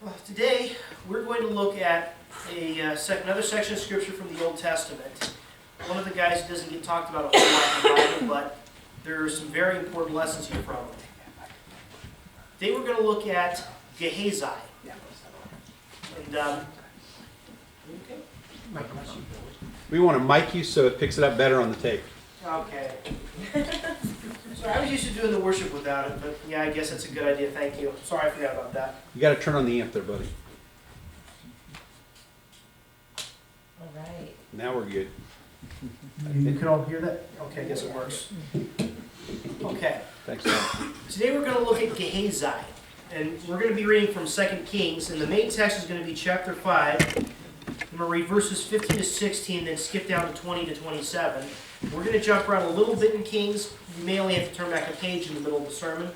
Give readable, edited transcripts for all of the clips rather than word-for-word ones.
Well, today we're going to look at another section of Scripture from the Old Testament. One of the guys who doesn't get talked about a whole lot in the Bible, but there are some very important lessons here from it. Today we're going to look at Gahazi. And, okay. We want to mic you so it picks it up better on the tape. Okay. So I was used to doing the worship without it, but yeah, I guess that's a good idea. Thank you. Sorry, I forgot about that. You got to turn on the amp there, buddy. All right. Now we're good. You can all hear that? Okay, I guess it works. Okay. Thanks, Tom. Today we're going to look at Gahazi, and we're going to be reading from 2 Kings, and the main text is going to be chapter 5. I'm going to read verses 15 to 16, then skip down to 20 to 27. We're going to jump around a little bit in Kings. You may only have to turn back a page in the middle of the sermon.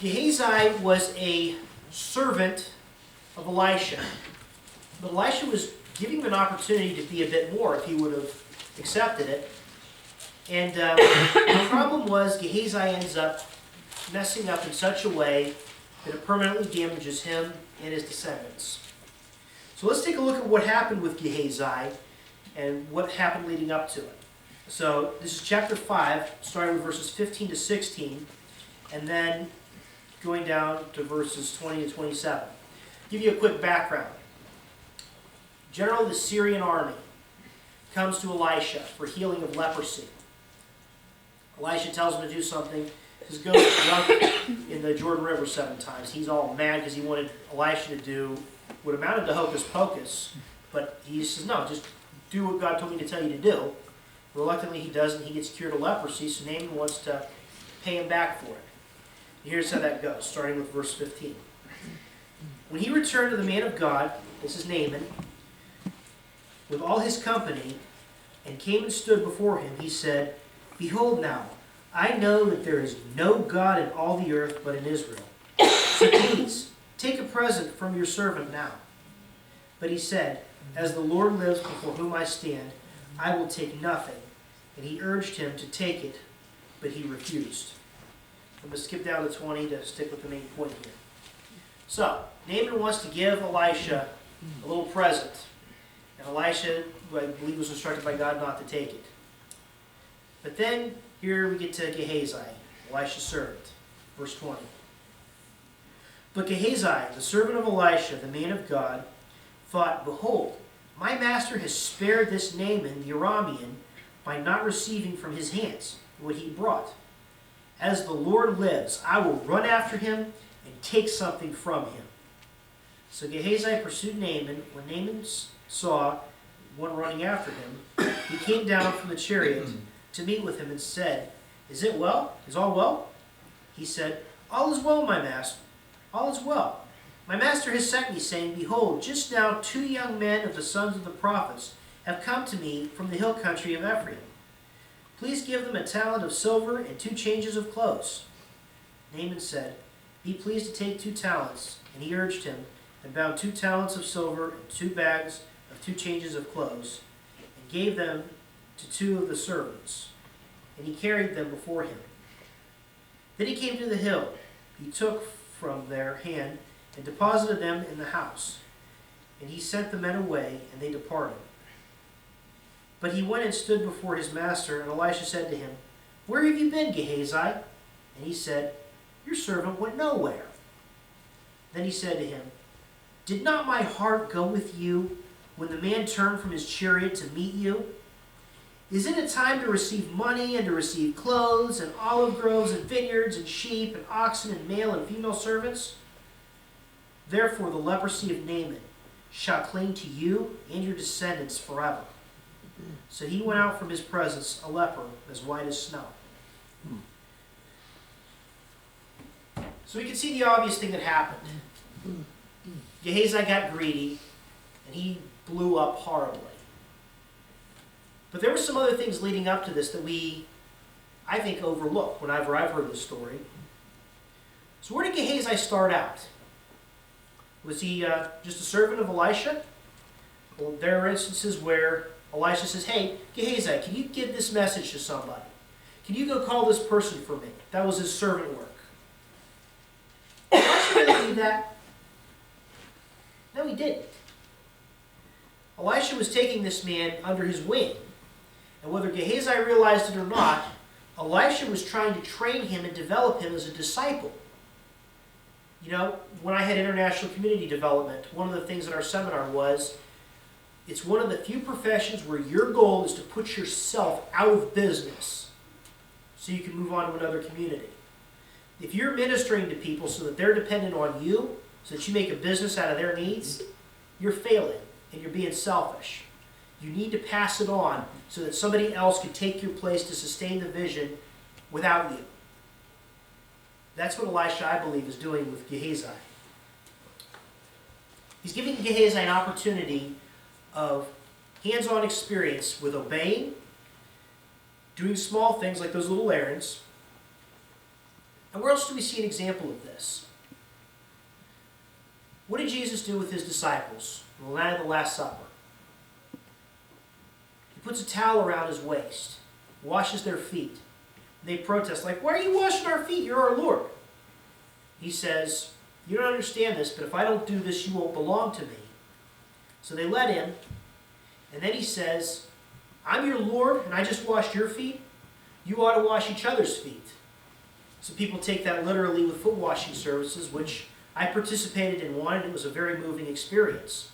Gahazi was a servant of Elisha, but Elisha was giving him an opportunity to be a bit more if he would have accepted it. And the problem was Gahazi ends up messing up in such a way that it permanently damages him and his descendants. So let's take a look at what happened with Gahazi and what happened leading up to it. So this is chapter 5, starting with verses 15 to 16, and then going down to verses 20 to 27. I'll give you a quick background. General of the Syrian army comes to Elisha for healing of leprosy. Elisha tells him to do something. He says, go dunk in the Jordan River 7 times. He's all mad because he wanted Elisha to do what amounted to hocus pocus, but he says, no, just do what God told me to tell you to do. Reluctantly he does, and he gets cured of leprosy, so Naaman wants to pay him back for it. Here's how that goes, starting with verse 15. When he returned to the man of God, this is Naaman, with all his company, and came and stood before him, he said, behold now, I know that there is no God in all the earth but in Israel. So please, take a present from your servant now. But he said, as the Lord lives before whom I stand, I will take nothing. And he urged him to take it, but he refused. I'm going to skip down to 20 to stick with the main point here. So, Naaman wants to give Elisha a little present. And Elisha, who I believe was instructed by God not to take it. But then, here we get to Gahazi, Elisha's servant. Verse 20. But Gahazi, the servant of Elisha, the man of God, thought, behold, my master has spared this Naaman the Aramean by not receiving from his hands what he brought. As the Lord lives, I will run after him and take something from him. So Gehazi pursued Naaman. When Naaman saw one running after him, he came down from the chariot to meet with him and said, is it well? Is all well? He said, all is well, my master. All is well. My master has sent me, saying, behold, just now 2 young men of the sons of the prophets have come to me from the hill country of Ephraim. Please give them a talent of silver and 2 changes of clothes. Naaman said, be pleased to take 2 talents. And he urged him, and bound 2 talents of silver and 2 bags of 2 changes of clothes, and gave them to 2 of the servants. And he carried them before him. Then he came to the hill. He took from their hand and deposited them in the house. And he sent the men away, and they departed. But he went and stood before his master, and Elisha said to him, where have you been, Gehazi? And he said, your servant went nowhere. Then he said to him, did not my heart go with you when the man turned from his chariot to meet you? Is it a time to receive money and to receive clothes and olive groves and vineyards and sheep and oxen and male and female servants? Therefore the leprosy of Naaman shall cling to you and your descendants forever. So he went out from his presence a leper as white as snow. So we can see the obvious thing that happened. Gehazi got greedy and he blew up horribly. But there were some other things leading up to this that we, I think, overlook whenever I've heard this story. So where did Gehazi start out? Was he just a servant of Elisha? Well, there are instances where Elisha says, hey, Gahazi, can you give this message to somebody? Can you go call this person for me? That was his servant work. Elisha really do that? No, he didn't. Elisha was taking this man under his wing. And whether Gehazi realized it or not, Elisha was trying to train him and develop him as a disciple. You know, when I had international community development, one of the things at our seminar was, it's one of the few professions where your goal is to put yourself out of business so you can move on to another community. If you're ministering to people so that they're dependent on you, so that you make a business out of their needs, you're failing and you're being selfish. You need to pass it on so that somebody else can take your place to sustain the vision without you. That's what Elisha, I believe, is doing with Gehazi. He's giving Gehazi an opportunity of hands-on experience with obeying, doing small things like those little errands. And where else do we see an example of this? What did Jesus do with his disciples on the night of the Last Supper? He puts a towel around his waist, washes their feet. They protest, like, why are you washing our feet? You're our Lord. He says, you don't understand this, but if I don't do this, you won't belong to me. So they let him, and then he says, I'm your Lord, and I just washed your feet. You ought to wash each other's feet. So people take that literally with foot washing services, which I participated in one, and it was a very moving experience.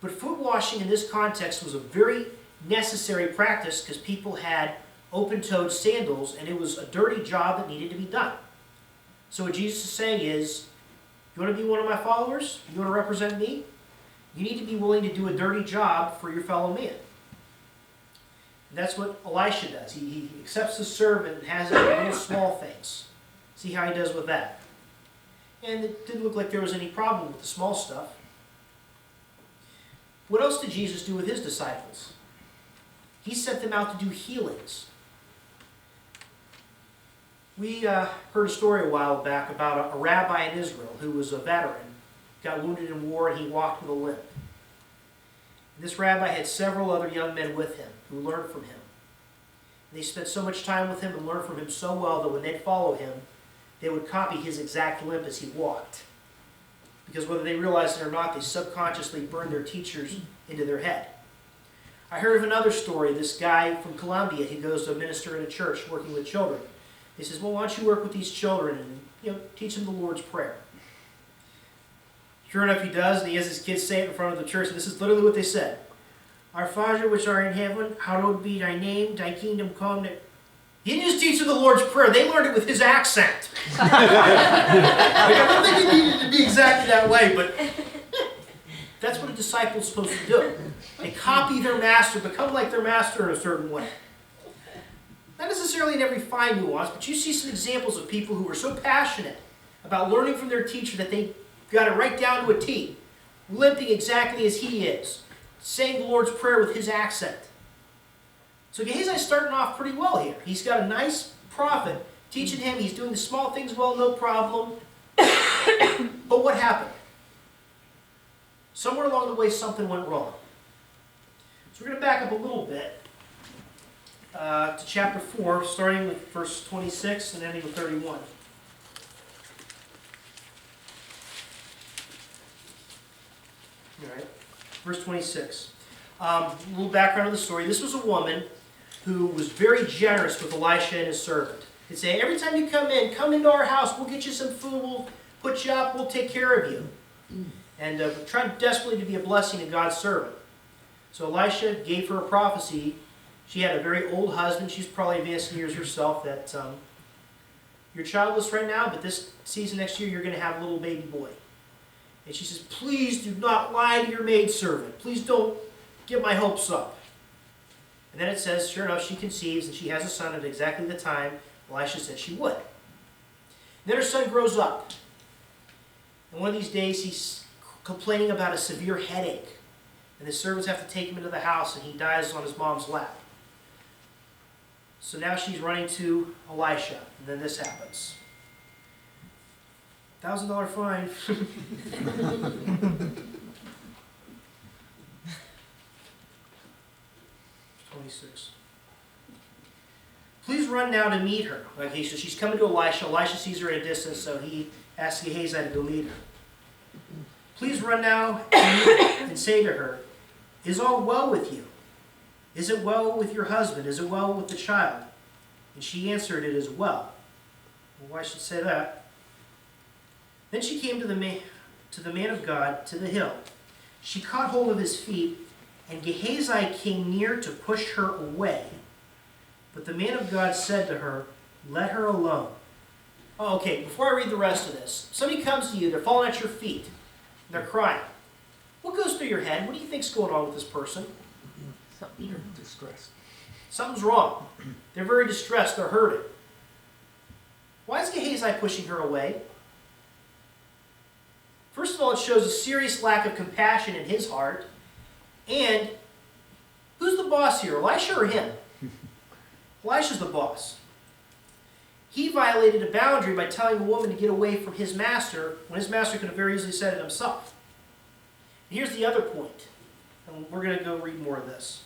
But foot washing in this context was a very necessary practice because people had open-toed sandals, and it was a dirty job that needed to be done. So what Jesus is saying is, you want to be one of my followers? You want to represent me? You need to be willing to do a dirty job for your fellow man. And that's what Elisha does. He accepts the servant and has it in little small things. See how he does with that. And it didn't look like there was any problem with the small stuff. What else did Jesus do with his disciples? He sent them out to do healings. We heard a story a while back about a rabbi in Israel who was a veteran, got wounded in war, and he walked with a limp. And this rabbi had several other young men with him who learned from him. And they spent so much time with him and learned from him so well that when they'd follow him, they would copy his exact limp as he walked. Because whether they realized it or not, they subconsciously burned their teachers into their head. I heard of another story, this guy from Colombia, he goes to minister in a church working with children. He says, well, why don't you work with these children and teach them the Lord's Prayer. Sure enough, he does, and he has his kids say it in front of the church, and this is literally what they said. Our Father which art in heaven, hallowed be thy name, thy kingdom come. He didn't just teach them the Lord's Prayer, they learned it with his accent. I don't think it needed to be exactly that way, but that's what a disciple is supposed to do. They copy their master, become like their master in a certain way. Not necessarily in every fine nuance, but you see some examples of people who are so passionate about learning from their teacher that they got it right down to a T, limping exactly as he is, saying the Lord's Prayer with his accent. So Gehazi's starting off pretty well here. He's got a nice prophet teaching him. He's doing the small things well, no problem. But what happened? Somewhere along the way, something went wrong. So we're going to back up a little bit to chapter 4, starting with verse 26 and ending with 31. All right, verse 26. A little background of the story. This was a woman who was very generous with Elisha and his servant. He'd say, every time you come into our house, we'll get you some food, we'll put you up, we'll take care of you. And trying desperately to be a blessing to God's servant. So Elisha gave her a prophecy. She had a very old husband. She's probably advanced in years herself. That you're childless right now, but this season next year you're going to have a little baby boy. And she says, please do not lie to your maidservant. Please don't get my hopes up. And then it says, sure enough, she conceives and she has a son at exactly the time Elisha said she would. And then her son grows up. And one of these days he's complaining about a severe headache. And the servants have to take him into the house and he dies on his mom's lap. So now she's running to Elisha. And then this happens. $1,000 fine. 26. Please run now to meet her. Okay, so she's coming to Elisha. Elisha sees her at a distance, so he asks Gahazi to go meet her. Please run now and say to her, is all well with you? Is it well with your husband? Is it well with the child? And she answered, it is well. Well, why should say that? Then she came to the man of God, to the hill. She caught hold of his feet, and Gehazi came near to push her away. But the man of God said to her, let her alone. Oh, okay, before I read the rest of this, somebody comes to you, they're falling at your feet, and they're crying. What goes through your head? What do you think's going on with this person? Distressed. Something's wrong. They're very distressed, they're hurting. Why is Gehazi pushing her away? First of all, it shows a serious lack of compassion in his heart. And who's the boss here, Elisha or him? Elisha's the boss. He violated a boundary by telling a woman to get away from his master when his master could have very easily said it himself. And here's the other point, and we're going to go read more of this.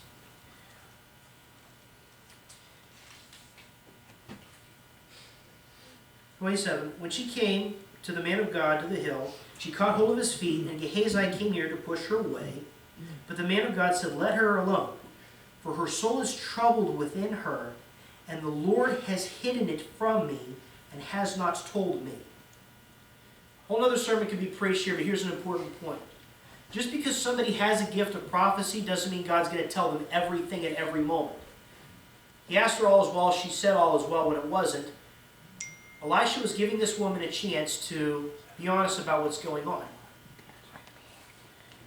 27. When she came to the man of God to the hill, she caught hold of his feet, and Gehazi came near to push her away. But the man of God said, let her alone, for her soul is troubled within her, and the Lord has hidden it from me and has not told me. A whole other sermon could be preached here, but here's an important point. Just because somebody has a gift of prophecy doesn't mean God's going to tell them everything at every moment. He asked her all is well, she said all is well when it wasn't. Elisha was giving this woman a chance to be honest about what's going on.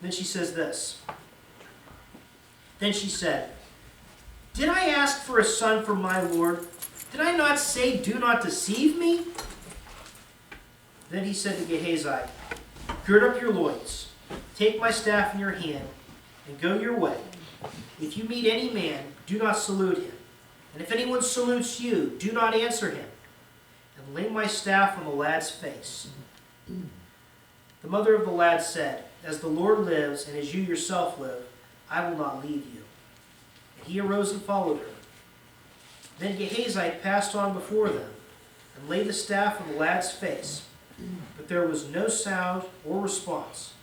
Then she says this. Then she said, did I ask for a son from my Lord? Did I not say, do not deceive me? Then he said to Gehazi, gird up your loins, take my staff in your hand, and go your way. If you meet any man, do not salute him. And if anyone salutes you, do not answer him. And lay my staff on the lad's face. The mother of the lad said, as the Lord lives, and as you yourself live, I will not leave you. And he arose and followed her. Then Gehazi passed on before them, and laid the staff on the lad's face. But there was no sound or response.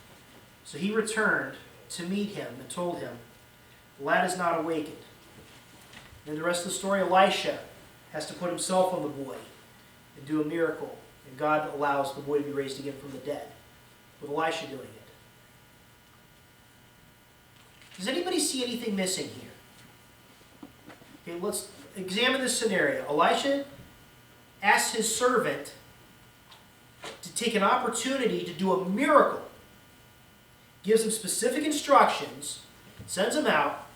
So he returned to meet him and told him, the lad is not awakened. And the rest of the story, Elisha has to put himself on the boy and do a miracle. And God allows the boy to be raised again from the dead, with Elisha doing it. Does anybody see anything missing here? Okay, let's examine this scenario. Elisha asks his servant to take an opportunity to do a miracle. Gives him specific instructions, sends him out.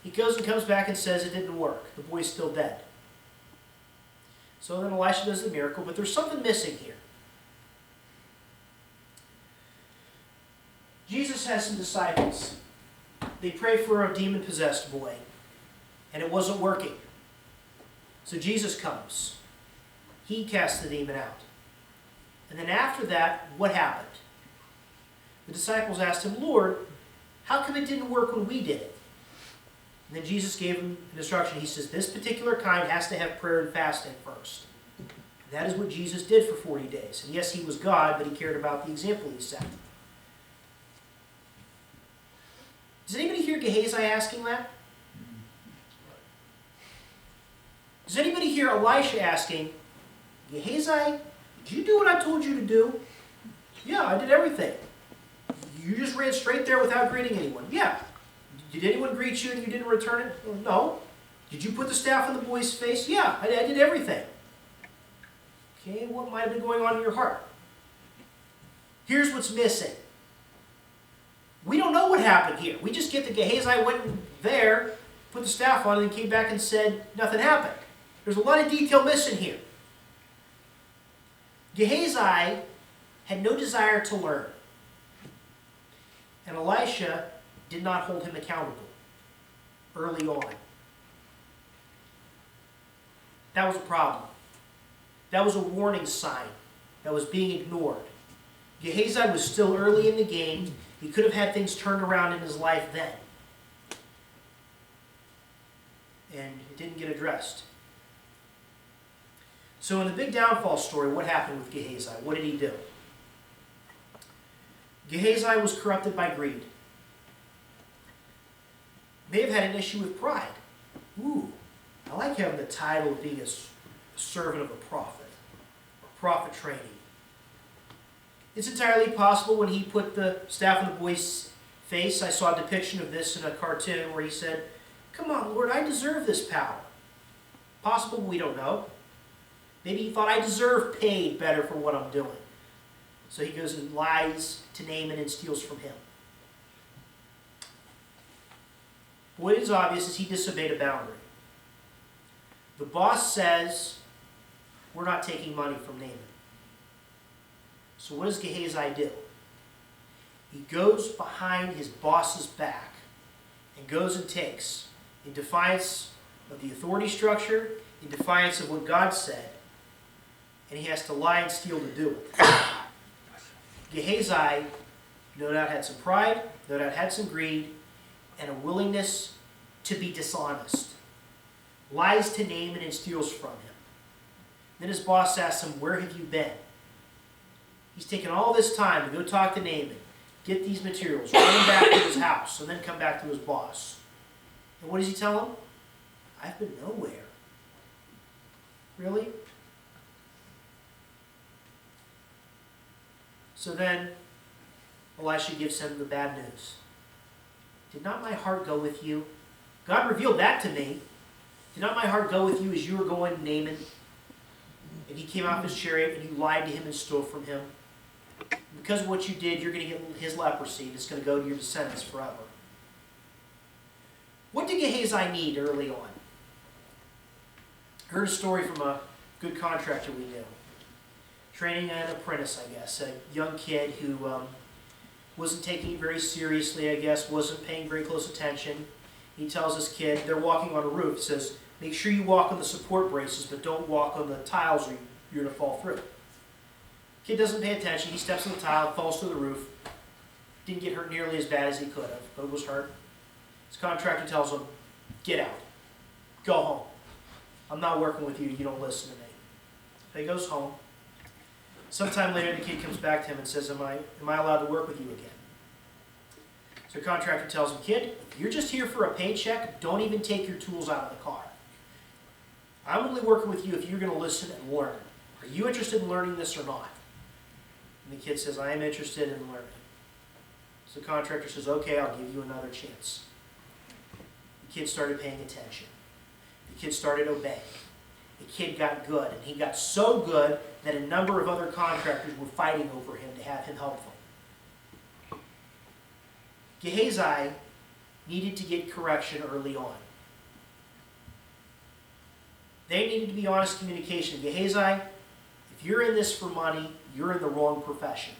He goes and comes back and says it didn't work. The boy's still dead. So then Elisha does the miracle, but there's something missing here. Jesus has some disciples. They pray for a demon-possessed boy, and it wasn't working. So Jesus comes. He casts the demon out. And then after that, what happened? The disciples asked him, Lord, how come it didn't work when we did it? And then Jesus gave him an instruction. He says, this particular kind has to have prayer and fasting first. And that is what Jesus did for 40 days. And yes, he was God, but he cared about the example he set. Does anybody hear Gehazi asking that? Does anybody hear Elisha asking, Gehazi, did you do what I told you to do? Yeah, I did everything. You just ran straight there without greeting anyone. Yeah. Did anyone greet you and you didn't return it? Well, no. Did you put the staff on the boy's face? Yeah, I did everything. Okay, what might have been going on in your heart? Here's what's missing. We don't know what happened here. We just get that Gehazi went there, put the staff on, and then came back and said nothing happened. There's a lot of detail missing here. Gehazi had no desire to learn. And Elisha did not hold him accountable early on. That was a problem. That was a warning sign that was being ignored. Gehazi was still early in the game. He could have had things turned around in his life then. And it didn't get addressed. So in the big downfall story, what happened with Gehazi? What did he do? Gehazi was corrupted by greed. May have had an issue with pride. Ooh, I like having the title of being a servant of a prophet, or prophet training. It's entirely possible when he put the staff on the boy's face, I saw a depiction of this in a cartoon where he said, "Come on, Lord, I deserve this power." Possible, we don't know. Maybe he thought, I deserve paid better for what I'm doing. So he goes and lies to Naaman and steals from him. What is obvious is he disobeyed a boundary. The boss says, we're not taking money from Naaman. So what does Gehazi do? He goes behind his boss's back and goes and takes, in defiance of the authority structure, in defiance of what God said, and he has to lie and steal to do it. Gehazi no doubt had some pride, no doubt had some greed, and a willingness to be dishonest. Lies to Naaman and steals from him. Then his boss asks him, where have you been? He's taken all this time to go talk to Naaman, get these materials, run him back to his house, and then come back to his boss. And what does he tell him? I've been nowhere. Really? So then, Elisha gives him the bad news. Did not my heart go with you? God revealed that to me. Did not my heart go with you as you were going to Naaman? And he came off his chariot and you lied to him and stole from him. Because of what you did, you're going to get his leprosy and it's going to go to your descendants forever. What did Gehazi need early on? I heard a story from a good contractor we knew. Training an apprentice, I guess. A young kid who wasn't taking it very seriously, I guess, wasn't paying very close attention. He tells this kid, they're walking on a roof, says, make sure you walk on the support braces, but don't walk on the tiles or you're going to fall through. Kid doesn't pay attention. He steps on the tile, falls through the roof. Didn't get hurt nearly as bad as he could have, but was hurt. His contractor tells him, get out. Go home. I'm not working with you. You don't listen to me. So he goes home. Sometime later, the kid comes back to him and says, am I allowed to work with you again? So the contractor tells him, kid, if you're just here for a paycheck, don't even take your tools out of the car. I'm only working with you if you're going to listen and learn. Are you interested in learning this or not? And the kid says, I am interested in learning. So the contractor says, okay, I'll give you another chance. The kid started paying attention. The kid started obeying. The kid got good, and he got so good that a number of other contractors were fighting over him to have him help them. Gehazi needed to get correction early on. They needed to be honest communication. Gehazi, if you're in this for money, you're in the wrong profession.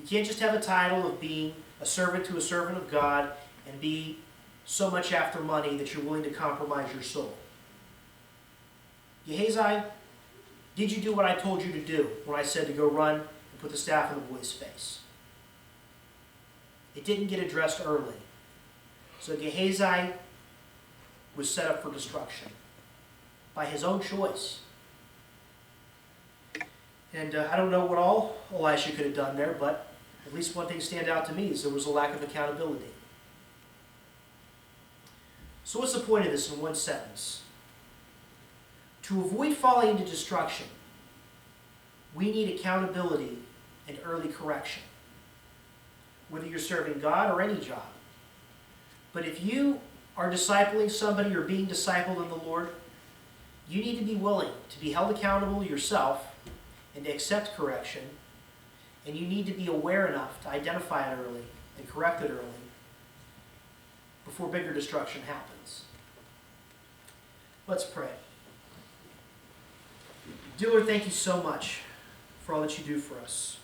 You can't just have a title of being a servant to a servant of God and be so much after money that you're willing to compromise your soul. Gehazi, did you do what I told you to do when I said to go run and put the staff in the boy's face? It didn't get addressed early. So Gehazi was set up for destruction by his own choice. And I don't know what all Elisha could have done there, but at least one thing stand out to me is there was a lack of accountability. So what's the point of this in one sentence? To avoid falling into destruction, we need accountability and early correction, whether you're serving God or any job. But if you are discipling somebody or being discipled in the Lord, you need to be willing to be held accountable yourself and to accept correction, and you need to be aware enough to identify it early and correct it early before bigger destruction happens. Let's pray. Dear Lord, thank you so much for all that you do for us,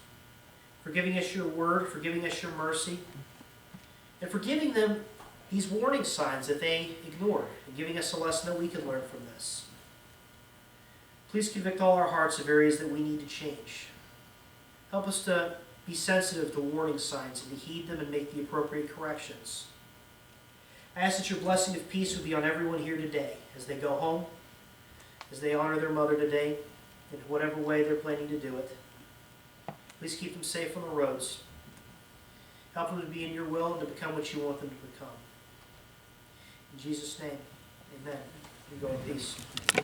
for giving us your word, for giving us your mercy, and for giving them these warning signs that they ignored, and giving us a lesson that we can learn from this. Please convict all our hearts of areas that we need to change. Help us to be sensitive to warning signs and to heed them and make the appropriate corrections. I ask that your blessing of peace would be on everyone here today as they go home, as they honor their mother today, in whatever way they're planning to do it. Please keep them safe on the roads. Help them to be in your will and to become what you want them to become. In Jesus' name, amen. We go in peace.